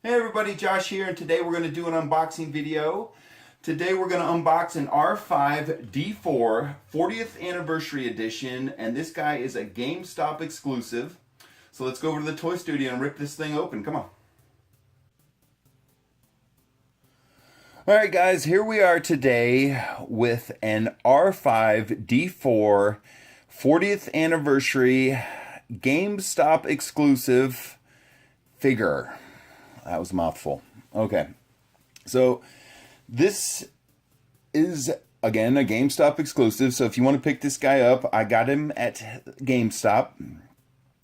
Hey everybody, Josh here, and today we're going to do an unboxing video. Today we're going to unbox an R5-D4 40th Anniversary Edition, and this guy is a GameStop exclusive. So let's go over to the toy studio and rip this thing open. Come on. Alright guys, here we are today with an R5-D4 40th Anniversary GameStop exclusive figure. That was a mouthful. Okay. So this is, again, a GameStop exclusive. So if you want to pick this guy up, I got him at GameStop.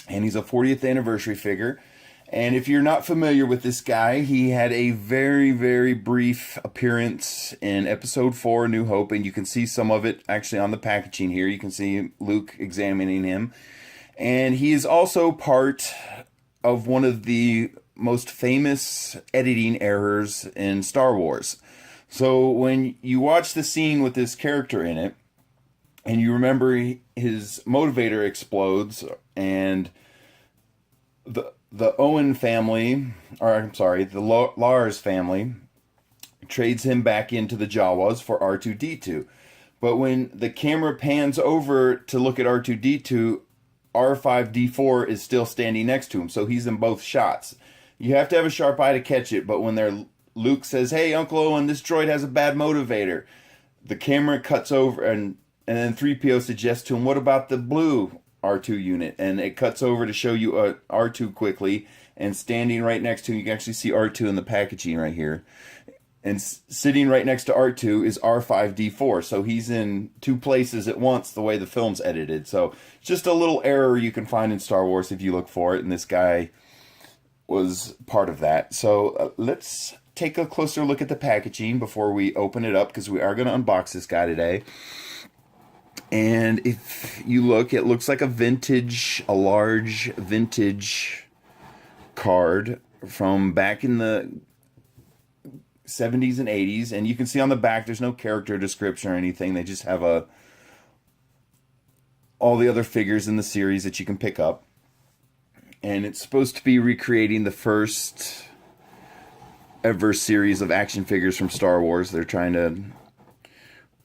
And he's a 40th anniversary figure. And if you're not familiar with this guy, he had a very, very brief appearance in Episode 4, New Hope. And you can see some of it actually on the packaging here. You can see Luke examining him. And he is also part of one of the most famous editing errors in Star Wars. So when you watch the scene with this character in it, and you remember his motivator explodes, and the Owen family, or I'm sorry, the Lars family trades him back into the Jawas for R2-D2. But when the camera pans over to look at R2-D2, R5-D4 is still standing next to him, so he's in both shots. You have to have a sharp eye to catch it, but when Luke says, "Hey, Uncle Owen, this droid has a bad motivator," the camera cuts over, and then 3PO suggests to him, "What about the blue R2 unit?" And it cuts over to show you R2 quickly, and standing right next to him, you can actually see R2 in the packaging right here. And sitting right next to R2 is R5-D4, so he's in two places at once the way the film's edited. So just a little error you can find in Star Wars if you look for it, and this guy was part of that. So let's take a closer look at the packaging before we open it up, because we are going to unbox this guy today. And if you look, it looks like a large vintage card from back in the 70s and 80s. And you can see on the back there's no character description or anything. They just have all the other figures in the series that you can pick up. And it's supposed to be recreating the first ever series of action figures from Star Wars. They're trying to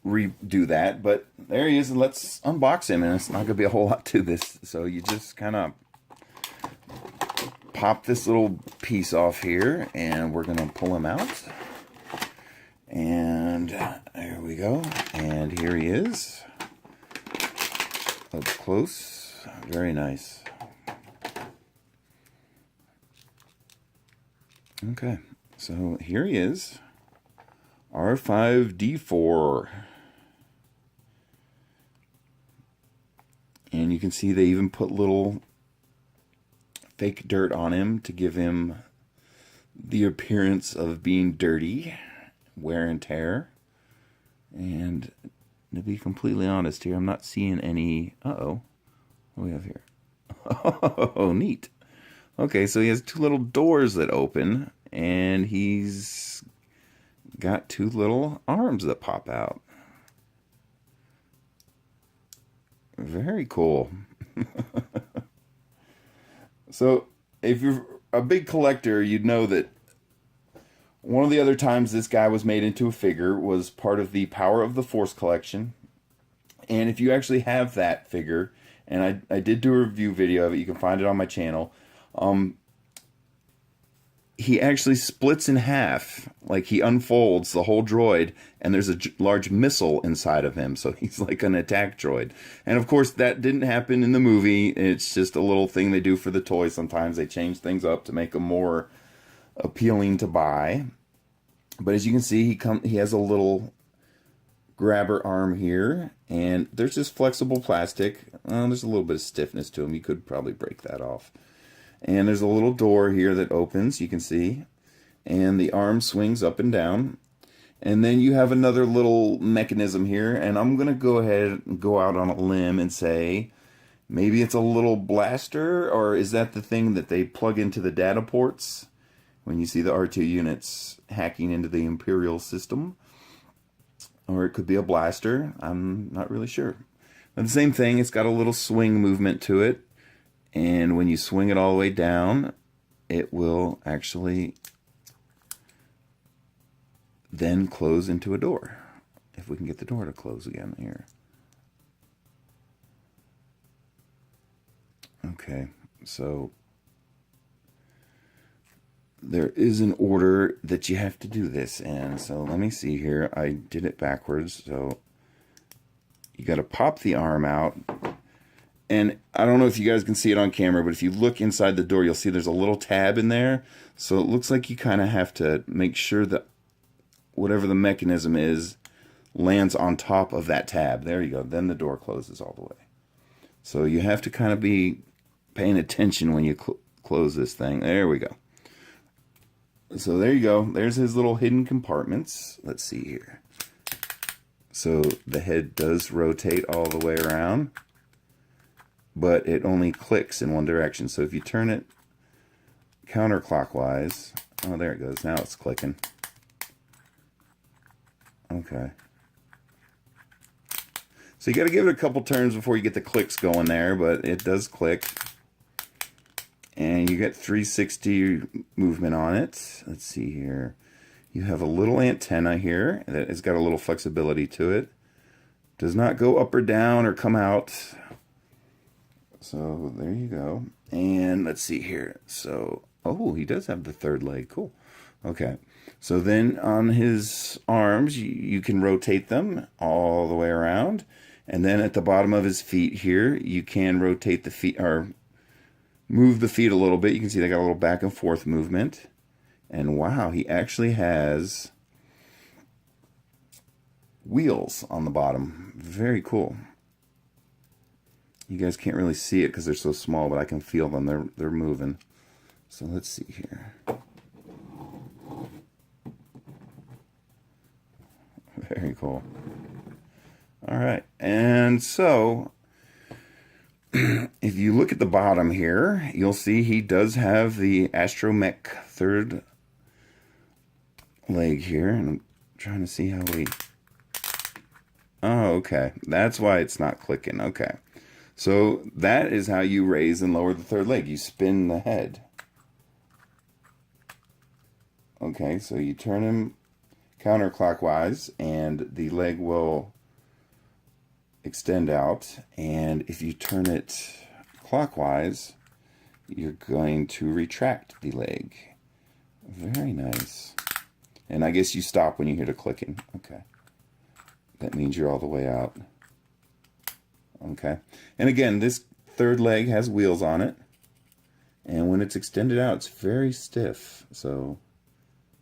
redo that, but there he is, and let's unbox him. And it's not going to be a whole lot to this, so you just kind of pop this little piece off here, and we're going to pull him out. And there we go. And here he is, up close. Very nice. Okay, so here he is, R5-D4. And you can see they even put little fake dirt on him to give him the appearance of being dirty, wear and tear. And to be completely honest here, I'm not seeing any... Uh-oh. What do we have here? Oh, neat. Okay, so he has two little doors that open, and he's got two little arms that pop out. Very cool. So, if you're a big collector, you'd know that one of the other times this guy was made into a figure was part of the Power of the Force collection. And if you actually have that figure, and I did do a review video of it, you can find it on my channel. He actually splits in half, like he unfolds the whole droid, and there's a large missile inside of him, so he's like an attack droid. And of course that didn't happen in the movie. It's just a little thing they do for the toys. Sometimes they change things up to make them more appealing to buy. But as you can see, he has a little grabber arm here, and there's just flexible plastic. There's a little bit of stiffness to him. You could probably break that off. And there's a little door here that opens, you can see. And the arm swings up and down. And then you have another little mechanism here. And I'm going to go ahead and go out on a limb and say, maybe it's a little blaster? Or is that the thing that they plug into the data ports when you see the R2 units hacking into the Imperial system? Or it could be a blaster. I'm not really sure. But the same thing, it's got a little swing movement to it. And when you swing it all the way down, it will actually then close into a door. If we can get the door to close again here. Okay, so there is an order that you have to do this in. So let me see here. I did it backwards. So you got to pop the arm out. And I don't know if you guys can see it on camera, but if you look inside the door, you'll see there's a little tab in there. So it looks like you kind of have to make sure that whatever the mechanism is lands on top of that tab. There you go. Then the door closes all the way. So you have to kind of be paying attention when you close this thing. There we go. So there you go. There's his little hidden compartments. Let's see here. So the head does rotate all the way around, but it only clicks in one direction. So if you turn it counterclockwise, oh, there it goes. Now it's clicking. Okay. So you got to give it a couple turns before you get the clicks going there, but it does click. And you get 360 movement on it. Let's see here. You have a little antenna here that has got a little flexibility to it. Does not go up or down or come out. So there you go. And let's see here. So, oh, he does have the third leg. Cool. Okay. So then on his arms, you can rotate them all the way around. And then at the bottom of his feet here, you can rotate the feet, or move the feet a little bit. You can see they got a little back and forth movement. And wow, he actually has wheels on the bottom. Very cool. You guys can't really see it because they're so small, but I can feel them. They're moving. So let's see here. Very cool. All right, and so if you look at the bottom here, you'll see he does have the Astromech third leg here, and I'm trying to see how we... Oh, okay. That's why it's not clicking. Okay. So that is how you raise and lower the third leg. You spin the head. Okay, so you turn him counterclockwise, and the leg will extend out, and if you turn it clockwise, you're going to retract the leg. Very nice. And I guess you stop when you hear the clicking. Okay. That means you're all the way out. Okay. And again, this third leg has wheels on it, and when it's extended out, it's very stiff. So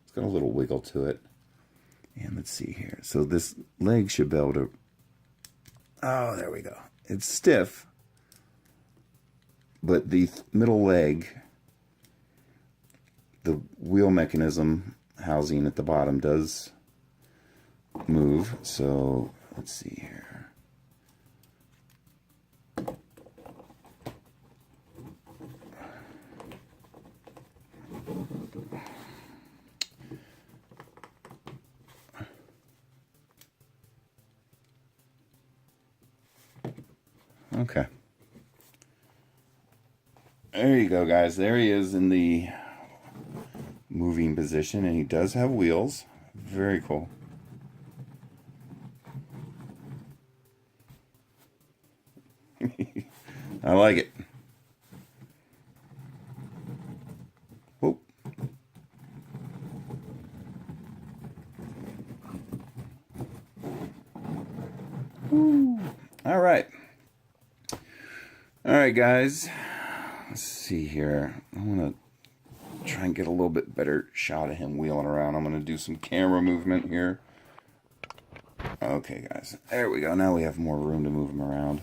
it's got a little wiggle to it. And let's see here. So this leg should be able to... Oh, there we go. It's stiff, but the middle leg, the wheel mechanism housing at the bottom does move. So let's see here. Okay. There you go, guys. There he is in the moving position, and he does have wheels. Very cool. I like it. Whoop. All right. All right, guys. Let's see here. I want to try and get a little bit better shot of him wheeling around. I'm going to do some camera movement here. Okay, guys. There we go. Now we have more room to move him around.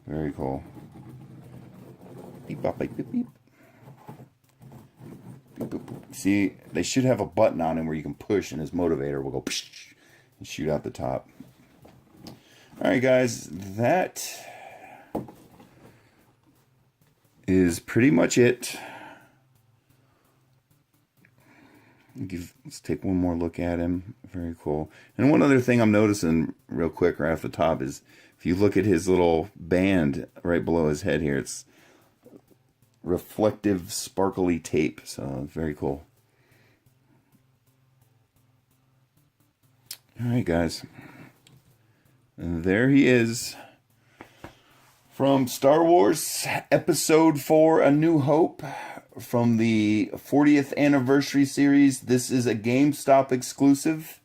Very cool. Beep, bop, beep, beep, beep. Beep, boop, boop. See, they should have a button on him where you can push, and his motivator will go psh, and shoot out the top. All right, guys. That is pretty much it. Let's take one more look at him. Very cool. And one other thing I'm noticing real quick right off the top is if you look at his little band right below his head here, it's reflective, sparkly tape. So very cool. All right, guys. And there he is. From Star Wars Episode 4, A New Hope, from the 40th anniversary series. This is a GameStop exclusive.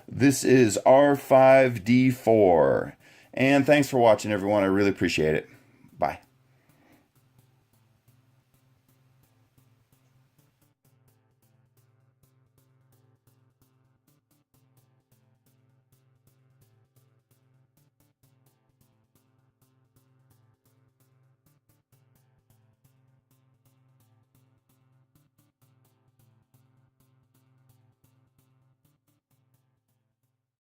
This is R5-D4. And thanks for watching, everyone. I really appreciate it. Bye.